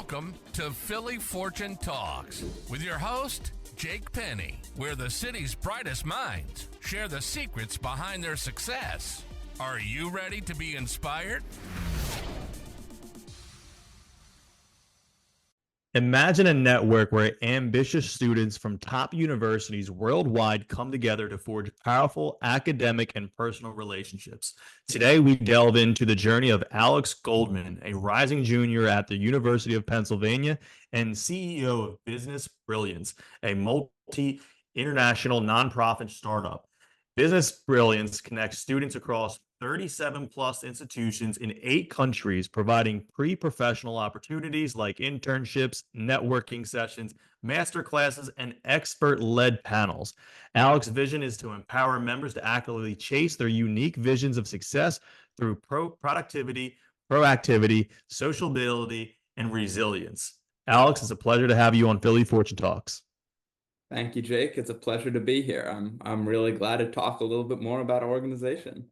Welcome to Philly Fortune Talks with your host, Jake Penny, where the city's brightest minds share the secrets behind their success. Are you ready to be inspired? Imagine a network where ambitious students from top universities worldwide come together to forge powerful academic and personal relationships. Today, we delve into the journey of Alex Goldman, a rising junior at the University of Pennsylvania and CEO of Business Brilliance, a multi-international nonprofit startup. Business Brilliance connects students across 37 plus institutions in 8 countries, providing pre-professional opportunities like internships, networking sessions, master classes, and expert-led panels. Alex's vision is to empower members to actively chase their unique visions of success through productivity, proactivity, sociability, and resilience. Alex, it's a pleasure to have you on Philly Fortune Talks. Thank you, Jake. It's a pleasure to be here. I'm really glad to talk a little bit more about our organization.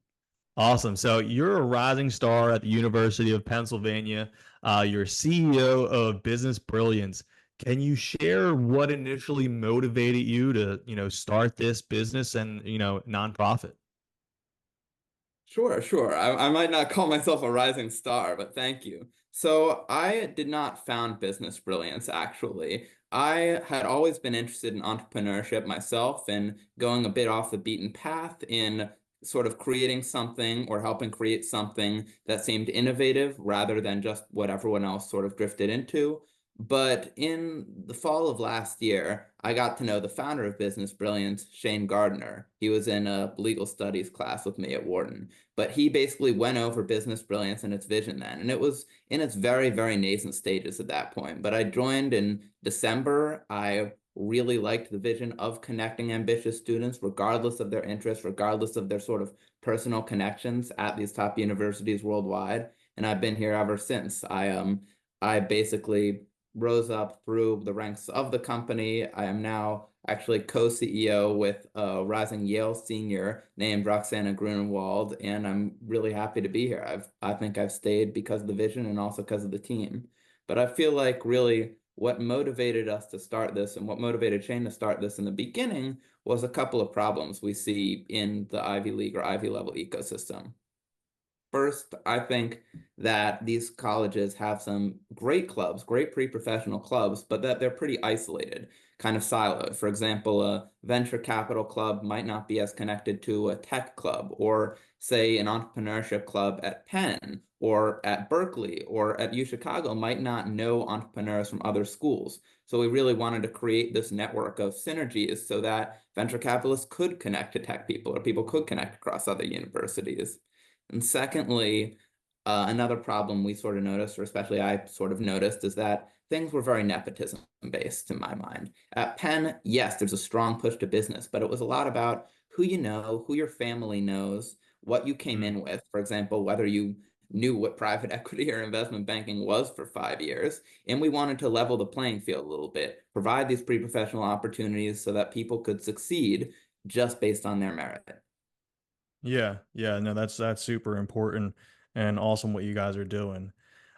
Awesome. So you're a rising star at the University of Pennsylvania. You're CEO of Business Brilliance. Can you share what initially motivated you to, start this business and, nonprofit? Sure. I might not call myself a rising star, but thank you. So I did not found Business Brilliance, actually. I had always been interested in entrepreneurship myself and going a bit off the beaten path in sort of creating something or helping create something that seemed innovative rather than just what everyone else sort of drifted into. But in the fall of last year, I got to know the founder of Business Brilliance, Shane Gardner. He was in a legal studies class with me at Wharton. But he basically went over Business Brilliance and its vision then. And it was in its very, very nascent stages at that point. But I joined in December. I really liked the vision of connecting ambitious students, regardless of their interests, regardless of their sort of personal connections at these top universities worldwide. And I've been here ever since. I basically rose up through the ranks of the company. I am now actually co-CEO with a rising Yale senior named Roxana Grunewald, and I'm really happy to be here. I think I've stayed because of the vision and also because of the team. But I feel like really what motivated us to start this and what motivated Shane to start this in the beginning was a couple of problems we see in the Ivy League or Ivy level ecosystem. First, I think that these colleges have some great clubs, great pre-professional clubs, but that they're pretty isolated, kind of siloed. For example, a venture capital club might not be as connected to a tech club, or say an entrepreneurship club at Penn or at Berkeley or at UChicago might not know entrepreneurs from other schools. So we really wanted to create this network of synergies so that venture capitalists could connect to tech people or people could connect across other universities. And secondly, another problem we sort of noticed, or especially I sort of noticed, is that things were very nepotism based in my mind. At Penn, yes, there's a strong push to business, but it was a lot about who you know, who your family knows, what you came in with. For example, whether you knew what private equity or investment banking was for 5 years. And we wanted to level the playing field a little bit, provide these pre-professional opportunities so that people could succeed just based on their merit. Yeah, no, that's super important and awesome what you guys are doing.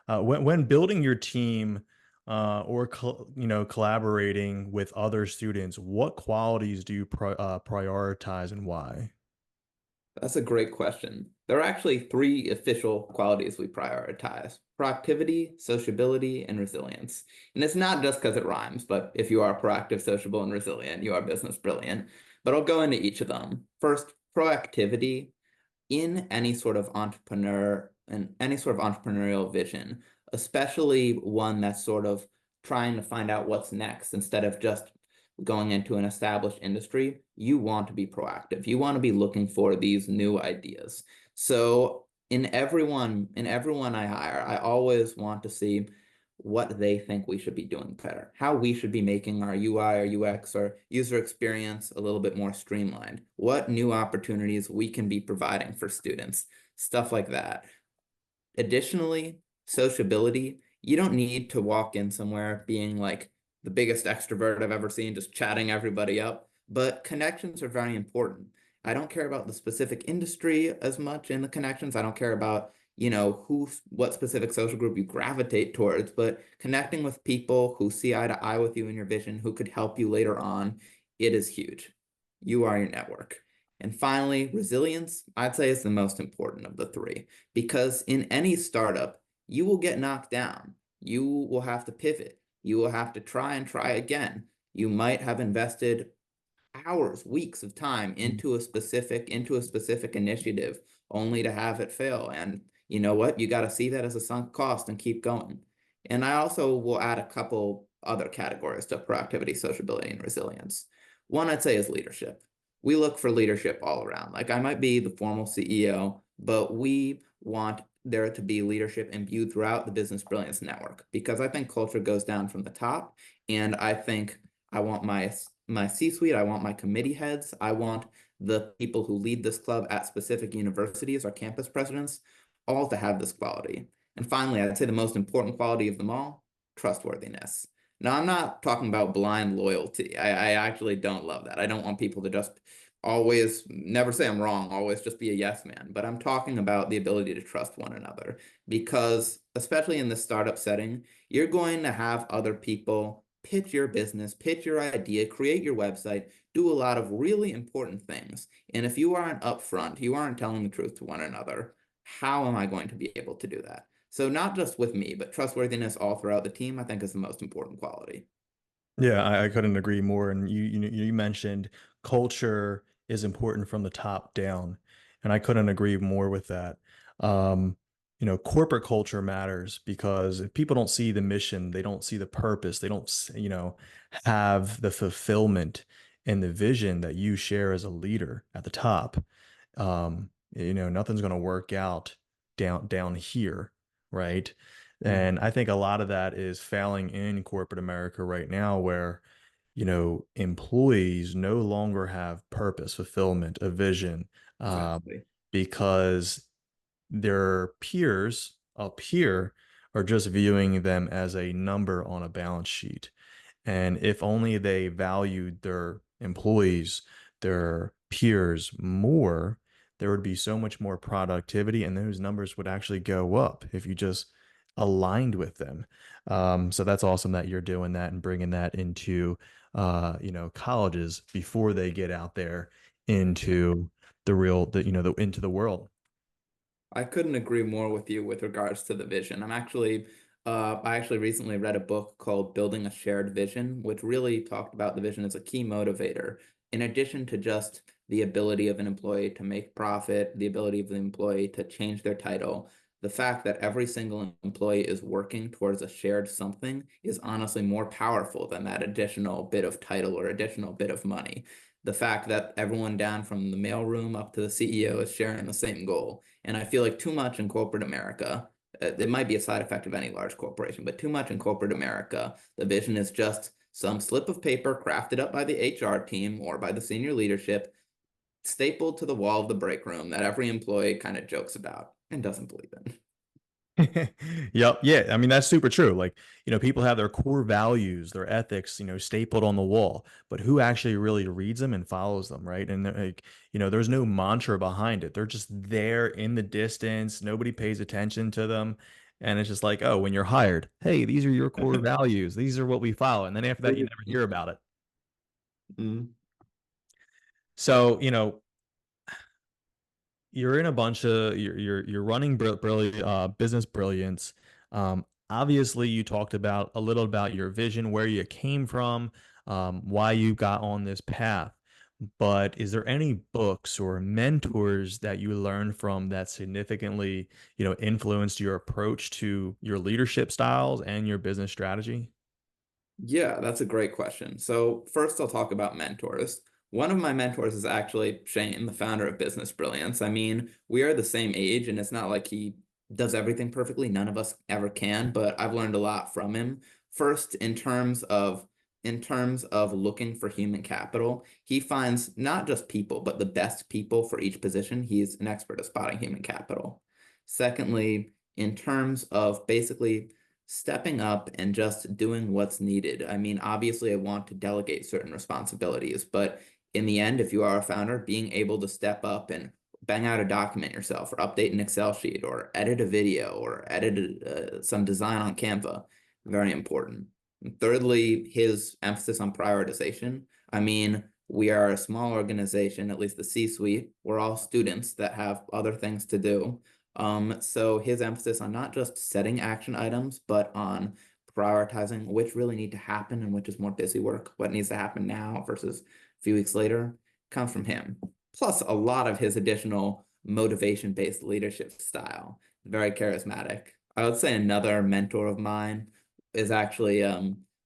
When building your team or collaborating with other students, what qualities do you prioritize and why? That's a great question. There are actually 3 official qualities we prioritize: proactivity, sociability, and resilience. And it's not just because it rhymes, but if you are proactive, sociable, and resilient, you are business brilliant. But I'll go into each of them. First, proactivity. In any sort of entrepreneur and any sort of entrepreneurial vision, especially one that's sort of trying to find out what's next instead of just going into an established industry, you want to be proactive. You want to be looking for these new ideas. So in everyone I hire, I always want to see what they think we should be doing better, how we should be making our UI or UX or user experience a little bit more streamlined, what new opportunities we can be providing for students, stuff like that. Additionally, sociability. You don't need to walk in somewhere being like the biggest extrovert I've ever seen, just chatting everybody up, but connections are very important. I don't care about the specific industry as much in the connections. I don't care about what specific social group you gravitate towards, but connecting with people who see eye to eye with you in your vision, who could help you later on, it is huge. You are your network. And finally, resilience, I'd say, is the most important of the three, because in any startup, you will get knocked down. You will have to pivot. You will have to try and try again. You might have invested hours, weeks of time into a specific initiative only to have it fail. And you know what? You got to see that as a sunk cost and keep going. And I also will add a couple other categories to proactivity, sociability, and resilience. One I'd say is leadership. We look for leadership all around. Like I might be the formal CEO, but we want there to be leadership imbued throughout the Business Brilliance network because I think culture goes down from the top. And I think I want my C-suite, I want my committee heads, I want the people who lead this club at specific universities, our campus presidents, all to have this quality. And finally, I'd say the most important quality of them all, trustworthiness. Now, I'm not talking about blind loyalty. I actually don't love that. I don't want people to just always never say I'm wrong, always just be a yes man. But I'm talking about the ability to trust one another because, especially in this startup setting, you're going to have other people pitch your business, pitch your idea, create your website, do a lot of really important things. And if you aren't upfront, you aren't telling the truth to one another, how am I going to be able to do that? So not just with me, but trustworthiness all throughout the team, I think is the most important quality. Yeah, I couldn't agree more. And you mentioned culture is important from the top down, and I couldn't agree more with that. Corporate culture matters because if people don't see the mission, they don't see the purpose, they don't, have the fulfillment and the vision that you share as a leader at the top. Nothing's going to work out down here, right? Mhm. And I think a lot of that is failing in corporate America right now, where, employees no longer have purpose, fulfillment, a vision, um, Exactly. because their peers up here are just viewing them as a number on a balance sheet. And if only they valued their employees, their peers more, there would be so much more productivity and those numbers would actually go up if you just aligned with them. So that's awesome that you're doing that and bringing that into, colleges before they get out there into into the world. I couldn't agree more with you with regards to the vision. I actually recently read a book called Building a Shared Vision, which really talked about the vision as a key motivator, in addition to just the ability of an employee to make profit, the ability of the employee to change their title. The fact that every single employee is working towards a shared something is honestly more powerful than that additional bit of title or additional bit of money. The fact that everyone down from the mailroom up to the CEO is sharing the same goal. And I feel like too much in corporate America, it might be a side effect of any large corporation, but too much in corporate America, the vision is just some slip of paper crafted up by the HR team or by the senior leadership, stapled to the wall of the break room that every employee kind of jokes about and doesn't believe in. Yep. Yeah. I mean, that's super true. Like, people have their core values, their ethics, stapled on the wall, but who actually really reads them and follows them, right? And like, there's no mantra behind it. They're just there in the distance. Nobody pays attention to them. And it's just like, oh, when you're hired, hey, these are your core values. These are what we follow. And then after that, you never hear about it. Mm. So, you're in a bunch of you're running brilliant business brilliance. Obviously you talked about a little about your vision, where you came from, why you got on this path, but is there any books or mentors that you learned from that significantly influenced your approach to your leadership styles and your business strategy? Yeah, that's a great question. So first I'll talk about mentors. One of my mentors is actually Shane, the founder of Business Brilliance. I mean, we are the same age and it's not like he does everything perfectly. None of us ever can, but I've learned a lot from him. First, in terms of looking for human capital, he finds not just people, but the best people for each position. He's an expert at spotting human capital. Secondly, in terms of basically stepping up and just doing what's needed. I mean, obviously, I want to delegate certain responsibilities, but in the end, if you are a founder, being able to step up and bang out a document yourself, or update an Excel sheet, or edit a video, or edit some design on Canva. Very important. And thirdly, his emphasis on prioritization. I mean, we are a small organization, at least the C-suite. We're all students that have other things to do. So his emphasis on not just setting action items, but on prioritizing which really need to happen and which is more busy work, what needs to happen now versus a few weeks later, comes from him. Plus a lot of his additional motivation-based leadership style. Very charismatic. I would say another mentor of mine is actually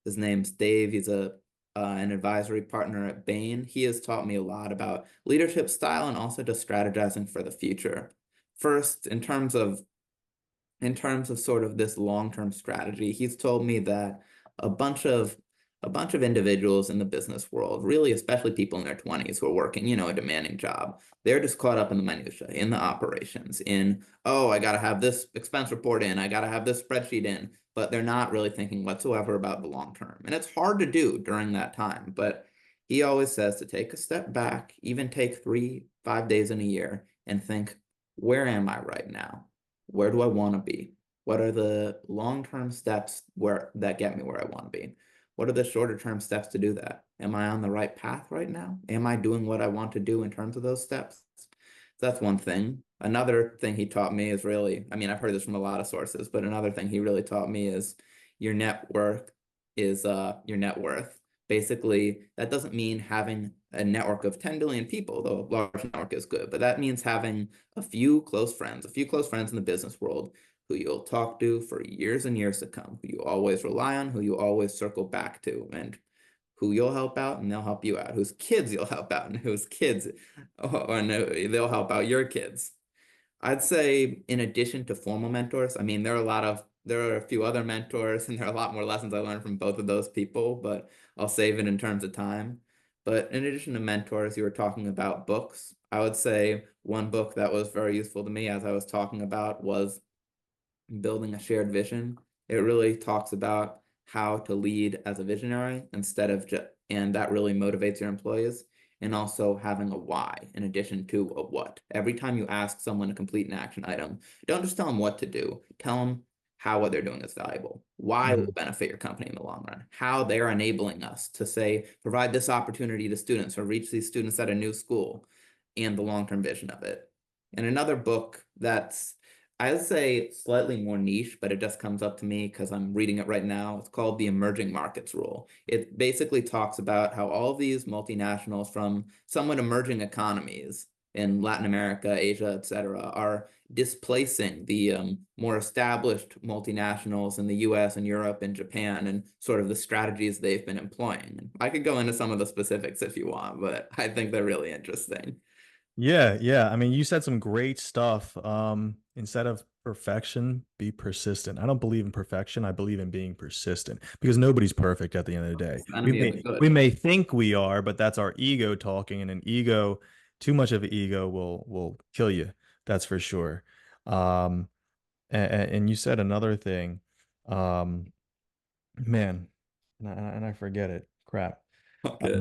his name's Dave. He's an advisory partner at Bain. He has taught me a lot about leadership style and also just strategizing for the future. First, in terms of sort of this long-term strategy, he's told me that a bunch of individuals in the business world, really especially people in their 20s who are working, a demanding job, they're just caught up in the minutia, in the operations, oh, I got to have this expense report in, I got to have this spreadsheet in, but they're not really thinking whatsoever about the long term. And it's hard to do during that time, but he always says to take a step back, even take 3-5 days in a year and think, where am I right now? Where do I want to be? What are the long-term steps that get me where I want to be? What are the shorter-term steps to do that? Am I on the right path right now? Am I doing what I want to do in terms of those steps? That's one thing. Another thing he taught me is really, I mean, I've heard this from a lot of sources, but another thing he really taught me is your net worth is your net worth. Basically, that doesn't mean having a network of 10 billion people, though a large network is good, but that means having a few close friends in the business world who you'll talk to for years and years to come, who you always rely on, who you always circle back to, and who you'll help out and they'll help you out, whose kids you'll help out and whose kids, or no, they'll help out your kids. I'd say in addition to formal mentors, I mean, there are a few other mentors and there are a lot more lessons I learned from both of those people, but I'll save it in terms of time. But in addition to mentors, you were talking about books. I would say one book that was very useful to me, as I was talking about, was Building a Shared Vision. It really talks about how to lead as a visionary instead of and that really motivates your employees. And also having a why in addition to a what. Every time you ask someone to complete an action item, don't just tell them what to do. Tell them how what they're doing is valuable, why it will benefit your company in the long run, how they're enabling us to, say, provide this opportunity to students or reach these students at a new school, and the long-term vision of it. And another book that's, I would say, slightly more niche, but it just comes up to me because I'm reading it right now. It's called The Emerging Markets Rule. It basically talks about how all of these multinationals from somewhat emerging economies in Latin America, Asia, etc., are displacing the more established multinationals in the US and Europe and Japan, and sort of the strategies they've been employing. I could go into some of the specifics if you want, but I think they're really interesting. Yeah. I mean, you said some great stuff. Instead of perfection, be persistent. I don't believe in perfection. I believe in being persistent because nobody's perfect at the end of the day. We may think we are, but that's our ego talking, and too much of an ego will kill you. That's for sure. And you said another thing, man, and I forget it. Crap. Okay.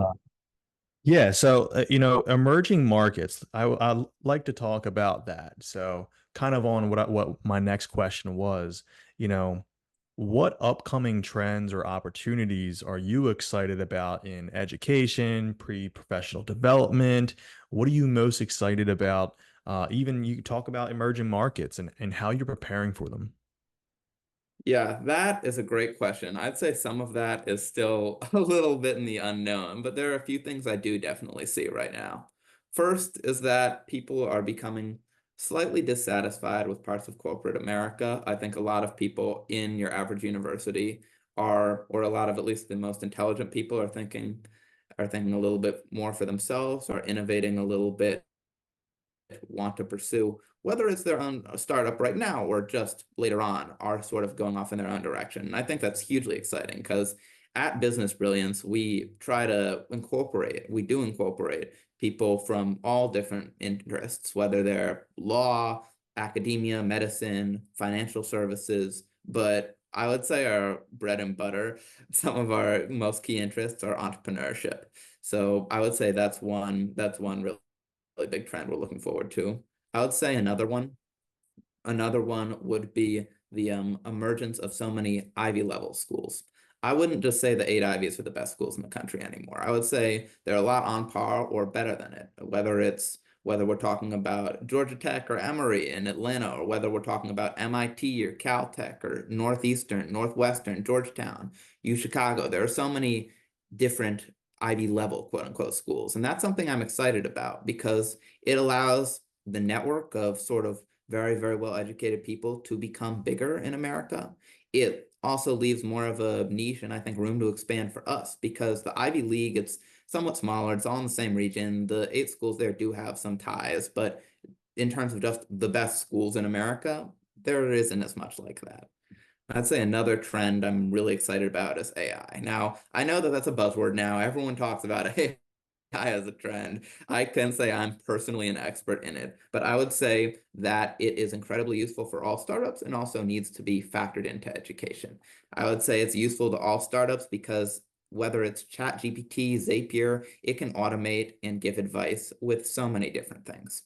Yeah, so emerging markets. I like to talk about that. So, kind of on what my next question was. What upcoming trends or opportunities are you excited about in education, pre-professional development? What are you most excited about? Even you talk about emerging markets and how you're preparing for them. Yeah, that is a great question. I'd say some of that is still a little bit in the unknown, but there are a few things I do definitely see right now. First is that people are becoming slightly dissatisfied with parts of corporate America. I think a lot of people in your average university are, or a lot of at least the most intelligent people are thinking a little bit more for themselves, are innovating a little bit, want to pursue, whether it's their own startup right now or just later on, are sort of going off in their own direction. And I think that's hugely exciting because at Business Brilliance, we do incorporate people from all different interests, whether they're law, academia, medicine, financial services, but I would say our bread and butter, some of our most key interests are entrepreneurship. So I would say that's one really big trend we're looking forward to. I would say another one would be the emergence of so many Ivy level schools. I wouldn't just say the eight Ivies are the best schools in the country anymore. I would say they're a lot on par or better than it, whether we're talking about Georgia Tech or Emory in Atlanta, or whether we're talking about MIT or Caltech or Northeastern, Northwestern, Georgetown, U Chicago. There are so many different Ivy level quote unquote schools. And that's something I'm excited about because it allows the network of sort of very, very well educated people to become bigger in America. It also leaves more of a niche and I think room to expand for us because the Ivy League, it's somewhat smaller. It's all in the same region. The eight schools there do have some ties, but in terms of just the best schools in America, there isn't as much like that. I'd say another trend I'm really excited about is AI. Now, I know that that's a buzzword now. Everyone talks about AI as a trend. I can say I'm personally an expert in it, but I would say that it is incredibly useful for all startups and also needs to be factored into education. I would say it's useful to all startups because whether it's ChatGPT, Zapier, it can automate and give advice with so many different things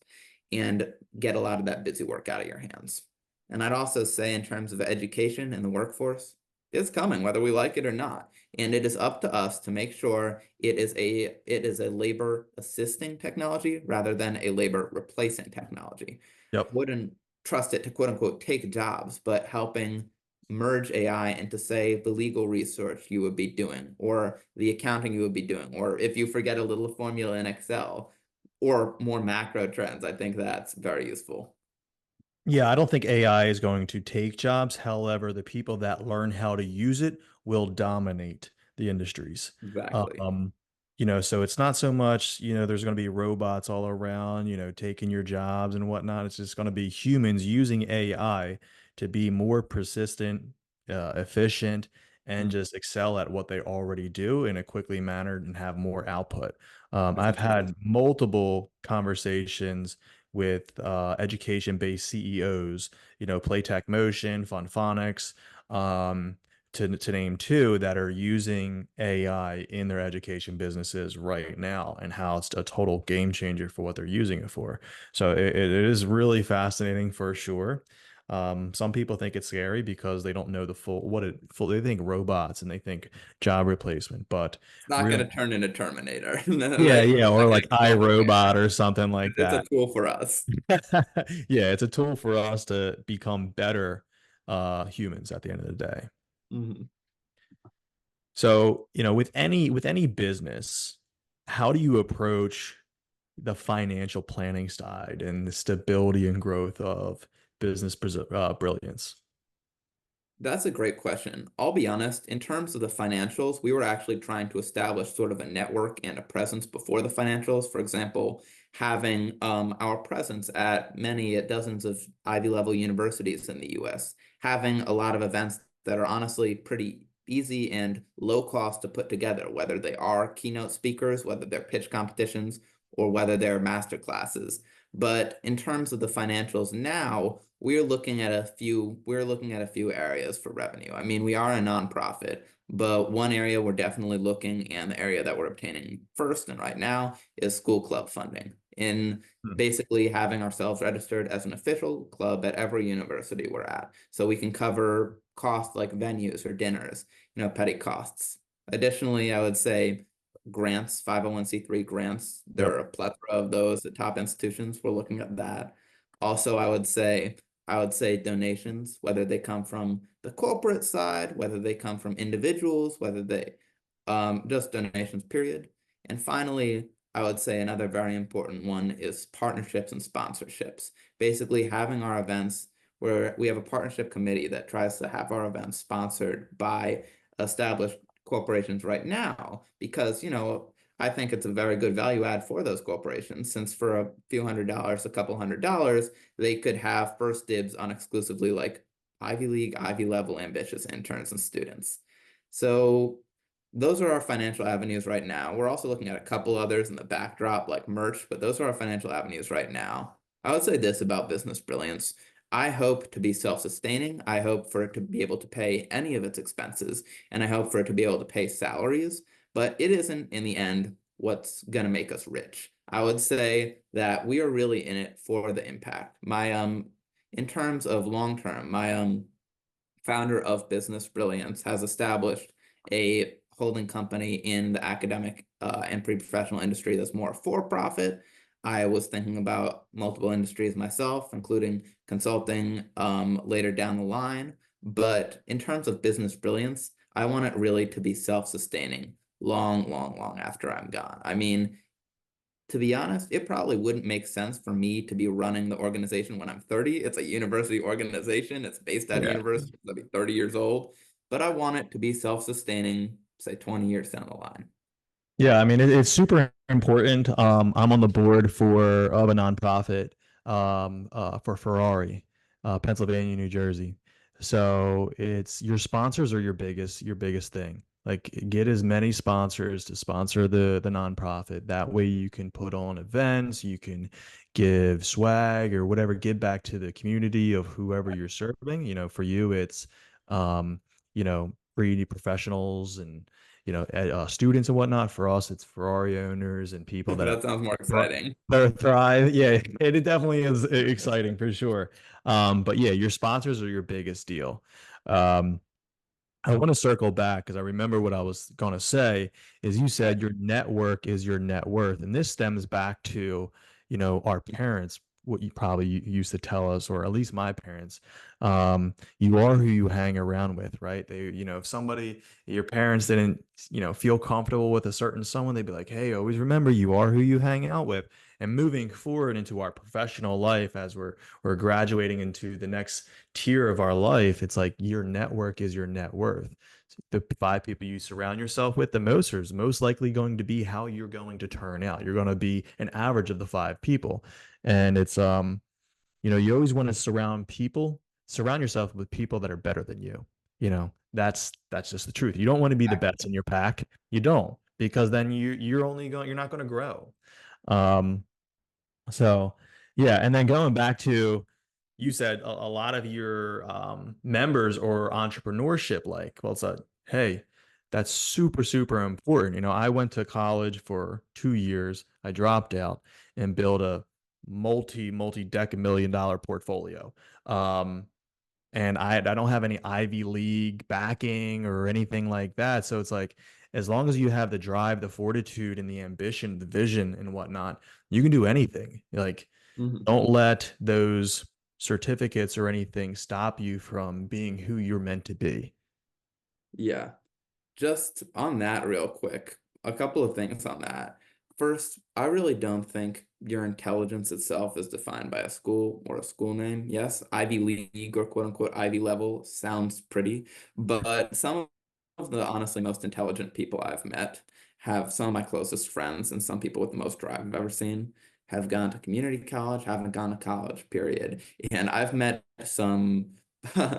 and get a lot of that busy work out of your hands. And I'd also say in terms of education and the workforce, it's coming whether we like it or not. And it is up to us to make sure it is a labor assisting technology rather than a labor replacing technology. Yep. Wouldn't trust it to quote unquote take jobs, but helping merge AI into say the legal research you would be doing or the accounting you would be doing, or if you forget a little formula in Excel or more macro trends, I think that's very useful. Yeah, I don't think AI is going to take jobs. However, the people that learn how to use it will dominate the industries. Exactly. Um, so it's not so much, there's going to be robots all around, taking your jobs and whatnot. It's just going to be humans using AI to be more persistent, efficient, and Mm, just excel at what they already do in a quickly manner and have more output. I've exactly. had multiple conversations with education-based CEOs, Playtech Motion, Funphonics, to name two that are using AI in their education businesses right now, and how it's a total game changer for what they're using it for. So it is really fascinating for sure. Some people think it's scary because they don't know the they think robots and they think job replacement, but It's not going really, to turn into Terminator. yeah, It's yeah, or not going like to kill all iRobot mankind. or something like It's a that. tool for us. Yeah, it's a tool for us to become better humans at the end of the day. Mhm. So, with any business, how do you approach the financial planning side and the stability and growth of brilliance? That's a great question. I'll be honest, in terms of the financials, we were actually trying to establish sort of a network and a presence before the financials. For example, having our presence at many dozens of Ivy level universities in the US, having a lot of events that are honestly pretty easy and low cost to put together, whether they are keynote speakers, whether they're pitch competitions, or whether they're master classes. But in terms of the financials now, we're looking at a few areas for revenue. I mean, we are a nonprofit, but one area we're definitely looking, and the area that we're obtaining first and right now is school club funding. In Hmm. basically having ourselves registered as an official club at every university we're at, so we can cover costs like venues or dinners, petty costs. Additionally, I would say grants, 501(c)(3) grants. There are Yep. a plethora of those at top institutions. We're looking at that. Also, I would say donations, whether they come from the corporate side, whether they come from individuals, whether they just donations, period. And finally, I would say another very important one is partnerships and sponsorships. Basically, having our events where we have a partnership committee that tries to have our events sponsored by established corporations right now, because, I think it's a very good value add for those corporations, since for a few $100s, a couple $100s, they could have first dibs on exclusively like Ivy League, Ivy level ambitious interns and students. So those are our financial avenues right now. We're also looking at a couple others in the backdrop, like merch, but those are our financial avenues right now. I would say this about Business Brilliance. I hope to be self-sustaining. I hope for it to be able to pay any of its expenses, and I hope for it to be able to pay salaries, but it isn't in the end what's going to make us rich. I would say that we are really in it for the impact. In terms of long term, my founder of Business Brilliance, has established a holding company in the academic and pre-professional industry that's more for profit. I was thinking about multiple industries myself, including consulting later down the line. But in terms of Business Brilliance, I want it really to be self-sustaining long, long, long after I'm gone. I mean, to be honest, it probably wouldn't make sense for me to be running the organization when I'm 30. It's a university organization. It's based at a Yeah. university. I'll be 30 years old, but I want it to be self-sustaining, say 20 years down the line. Yeah, I mean it's super important. I'm on the board for of a nonprofit for Ferrari, Pennsylvania, New Jersey. So it's your sponsors are your biggest thing. Like get as many sponsors to sponsor the nonprofit. That way you can put on events, you can give swag or whatever, give back to the community of whoever you're serving. For you it's um, free professionals and students and whatnot. For us, it's Ferrari owners and people that That sounds more exciting. thrive. Yeah, it definitely is exciting for sure. But yeah, your sponsors are your biggest deal. Um, I want to circle back because I remember what I was going to say is you said your network is your net worth. And this stems back to, our parents, what you probably used to tell us, or at least my parents, you are who you hang around with, right? If your parents didn't, feel comfortable with a certain someone, they'd be like, hey, always remember you are who you hang out with. And moving forward into our professional life as we're graduating into the next tier of our life, it's like your network is your net worth. The 5 people you surround yourself with the most is most likely going to be how you're going to turn out. You're going to be an average of the 5 people. And it's you always want to surround yourself with people that are better than you. That's just the truth. You don't want to be the best in your pack. You don't, because then you're not going to grow. Um so yeah, and then going back to you said a lot of your members or entrepreneurship, like, well, it's a, hey, that's super, super important. I went to college for 2 years. I dropped out and built a multi-decamillion-dollar portfolio. And I don't have any Ivy League backing or anything like that. So it's like, as long as you have the drive, the fortitude, and the ambition, the vision, and whatnot, you can do anything. Like, Mhm. don't let those certificates or anything stop you from being who you're meant to be. Yeah. Just on that real quick, a couple of things on that. First, I really don't think your intelligence itself is defined by a school or a school name. Yes, Ivy League or quote unquote Ivy level sounds pretty, but some of the honestly most intelligent people I've met have some of my closest friends and some people with the most drive I've ever seen have gone to community college, haven't gone to college, period. And I've met some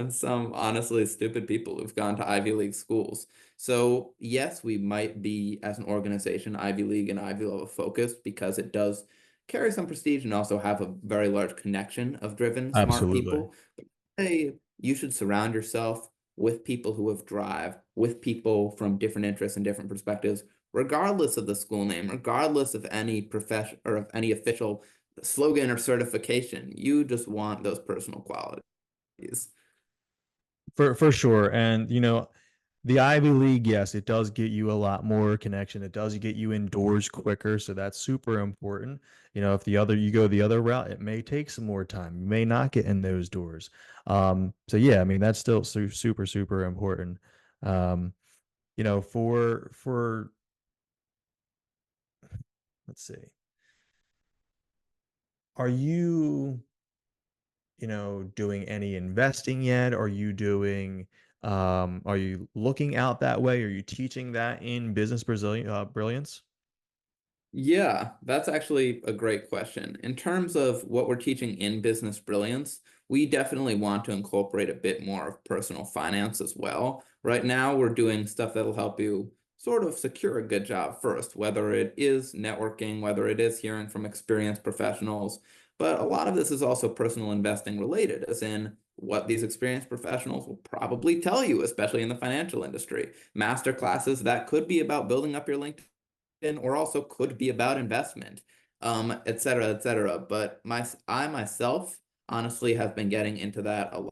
some honestly stupid people who've gone to Ivy League schools. So yes, we might be as an organization Ivy League and Ivy level focused because it does carry some prestige and also have a very large connection of driven smart Absolutely. people. But hey, you should surround yourself with people who have drive, with people from different interests and different perspectives, regardless of the school name, regardless of any profession or of any official slogan or certification. You just want those personal qualities. For sure. And the Ivy League, yes, it does get you a lot more connection. It does get you indoors quicker, so that's super important. If you go the other route, it may take some more time. You may not get in those doors. So yeah, I mean that's still super, super important. Um, for let's see, are you doing any investing yet? Are you looking out that way? Are you teaching that in Business Brilliance? Yeah, that's actually a great question. In terms of what we're teaching in Business Brilliance, we definitely want to incorporate a bit more of personal finance as well. Right now, we're doing stuff that'll help you sort of secure a good job first, whether it is networking, whether it is hearing from experienced professionals. But a lot of this is also personal investing related, as in what these experienced professionals will probably tell you, especially in the financial industry. Master classes that could be about building up your LinkedIn or also could be about investment, et cetera, et cetera. But I myself honestly have been getting into that a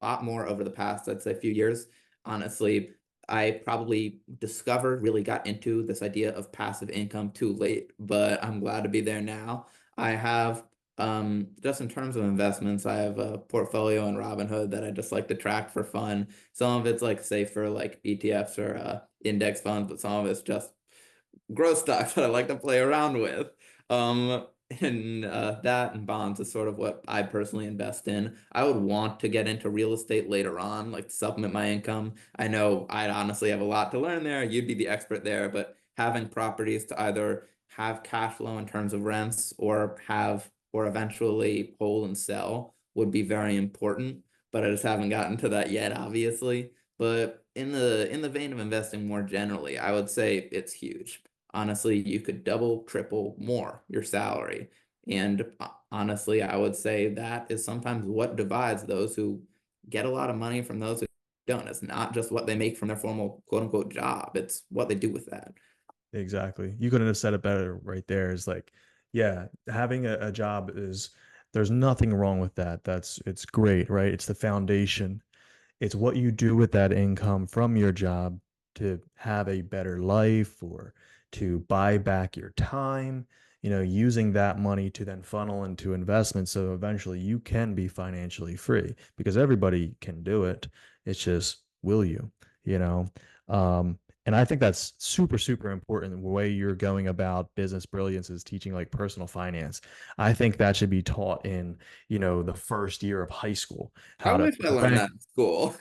lot more over the past, I'd say, few years. Honestly, I probably really got into this idea of passive income too late, but I'm glad to be there now. I have, just in terms of investments, I have a portfolio in Robinhood that I just like to track for fun. Some of it's like safer, like ETFs or index funds, but some of it's just growth stocks that I like to play around with. And that and bonds is sort of what I personally invest in. I would want to get into real estate later on, like to supplement my income. I know I'd honestly have a lot to learn there. You'd be the expert there, but having properties to either have cash flow in terms of rents or eventually hold and sell would be very important. But I just haven't gotten to that yet, obviously. But in the vein of investing more generally, I would say it's huge. Honestly, you could double, triple more your salary. And honestly, I would say that is sometimes what divides those who get a lot of money from those who don't. It's not just what they make from their formal quote unquote job, it's what they do with that. Exactly. You couldn't have said it better right there. Is like, yeah, having a job is, there's nothing wrong with that. It's great, right? It's the foundation. It's what you do with that income from your job to have a better life or to buy back your time, using that money to then funnel into investments. So eventually you can be financially free because everybody can do it. It's just, will you, you know? Um, and I think that's super, super important. The way you're going about business brilliance is teaching like personal finance. I think that should be taught in, the first year of high school, I how to wish I learned that in school.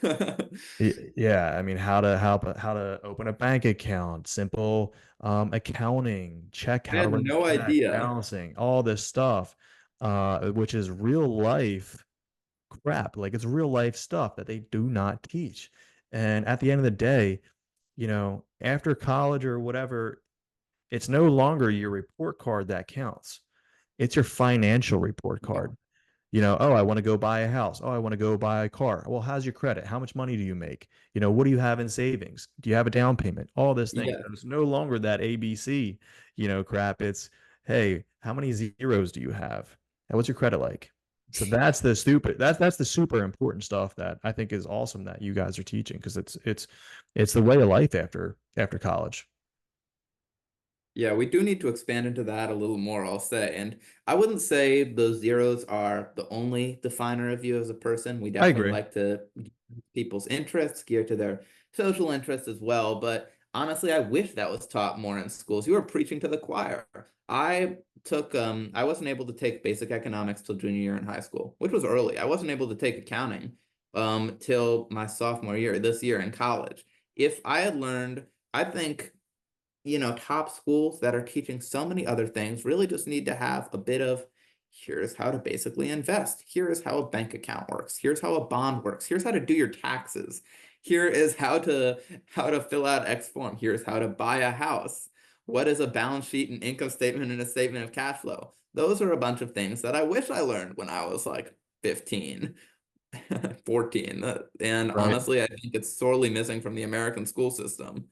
yeah, I mean, how to open a bank account, simple accounting, I how to had write no a check, idea. balancing, all this stuff, which is real life crap. Like it's real life stuff that they do not teach. And at the end of the day, after college or whatever, it's no longer your report card that counts. It's your financial report card. Oh, I want to go buy a house. Oh, I want to go buy a car. Well, how's your credit? How much money do you make? What do you have in savings? Do you have a down payment? All this thing. Yeah. It's no longer that ABC, crap. It's, hey, how many zeros do you have? And what's your credit like? So that's the super important stuff that I think is awesome that you guys are teaching because it's the way of life after college. Yeah, we do need to expand into that a little more, I'll say. And I wouldn't say those zeros are the only definer of you as a person. We I definitely agree. like to people's interests, gear to their social interests as well. But honestly, I wish that was taught more in schools. You were preaching to the choir. I wasn't able to take basic economics till junior year in high school, which was early. I wasn't able to take accounting till my sophomore year, this year in college. If I had learned, I think top schools that are teaching so many other things really just need to have a bit of here's how to basically invest. Here is how a bank account works. Here's how a bond works. Here's how to do your taxes. Here is how to fill out X form. Here's how to buy a house. What is a balance sheet, an income statement, and a statement of cash flow? Those are a bunch of things that I wish I learned when I was like 15, 14. And Right. honestly, I think it's sorely missing from the American school system.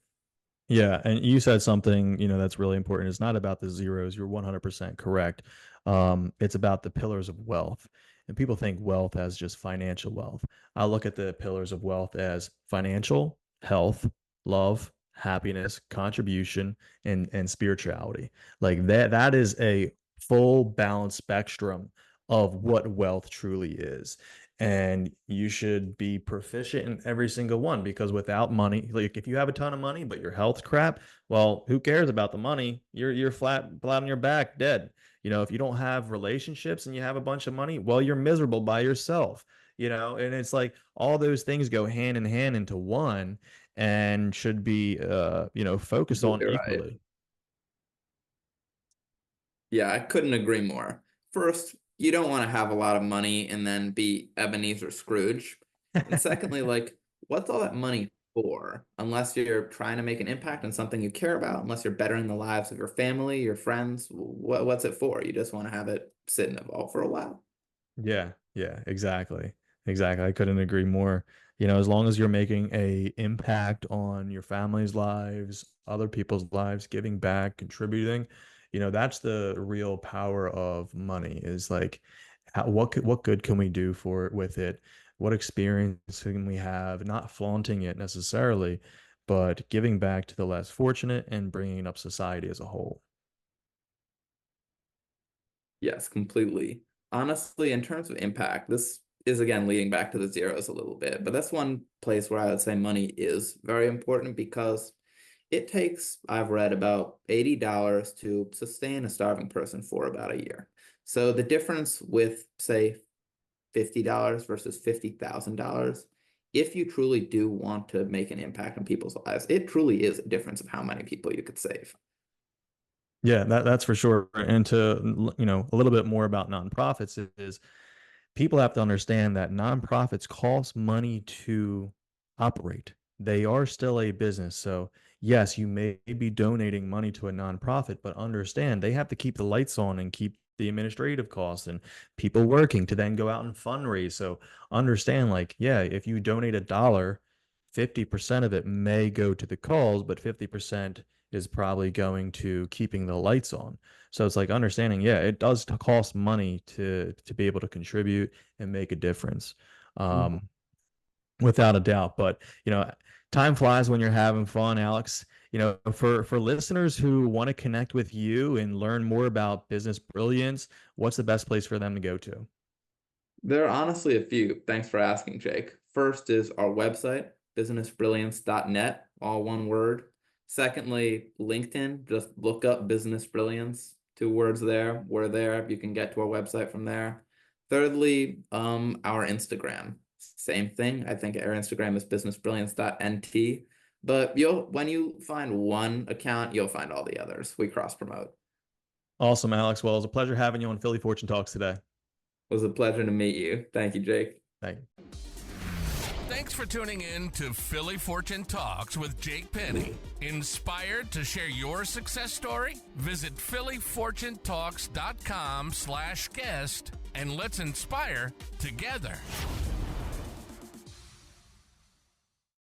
Yeah, and you said something, that's really important. It's not about the zeros. You're 100% correct. It's about the pillars of wealth. And people think wealth as just financial wealth. I look at the pillars of wealth as financial, health, love, happiness, contribution, and spirituality. Like that is a full balanced spectrum of what wealth truly is. And you should be proficient in every single one because without money, like if you have a ton of money but your health's crap, well, who cares about the money? You're flat on your back, dead. If you don't have relationships and you have a bunch of money, well, you're miserable by yourself. And it's like all those things go hand in hand into one and should be focused on Completely right. equally. Yeah, I couldn't agree more. First, you don't want to have a lot of money and then be Ebenezer Scrooge. And secondly, like, what's all that money for? Unless you're trying to make an impact on something you care about, unless you're bettering the lives of your family, your friends, what's it for? You just want to have it sit in a vault for a while. Yeah, yeah, exactly. Exactly. I couldn't agree more. As long as you're making a impact on your family's lives, other people's lives, giving back, contributing, that's the real power of money is like, what good can we do with it? What experience can we have? Not flaunting it necessarily, but giving back to the less fortunate and bringing up society as a whole. Yes, completely. Honestly, in terms of impact, this is again leading back to the zeros a little bit, but that's one place where I would say money is very important because it takes, I've read, about $80 to sustain a starving person for about a year. So the difference with, say, $50 versus $50,000, if you truly do want to make an impact on people's lives, it truly is a difference of how many people you could save. Yeah, that's for sure. And to, a little bit more about nonprofits is people have to understand that nonprofits cost money to operate. They are still a business. So, yes, you may be donating money to a nonprofit, but understand they have to keep the lights on and keep the administrative costs and people working to then go out and fundraise. So, understand, like, yeah, if you donate $1, 50% of it may go to the cause, but 50% is probably going to keeping the lights on. So it's like understanding, yeah, it does cost money to be able to contribute and make a difference, Mhm. um, without a doubt. But time flies when you're having fun, Alex. For listeners who want to connect with you and learn more about Business Brilliance, what's the best place for them to go to? There are honestly a few. Thanks for asking, Jake. First is our website, businessbrilliance.net, all one word. Secondly, LinkedIn, just look up Business Brilliance, two words there. We're there. You can get to our website from there. Thirdly, our Instagram. Same thing. I think our Instagram is businessbrilliance.nt. But when you find one account, you'll find all the others. We cross promote. Awesome, Alex. Well, it was a pleasure having you on Philly Fortune Talks today. It was a pleasure to meet you. Thank you, Jake. Thank you. Thanks for tuning in to Philly Fortune Talks with Jake Penny. Inspired to share your success story? Visit phillyfortunetalks.com/guest and let's inspire together.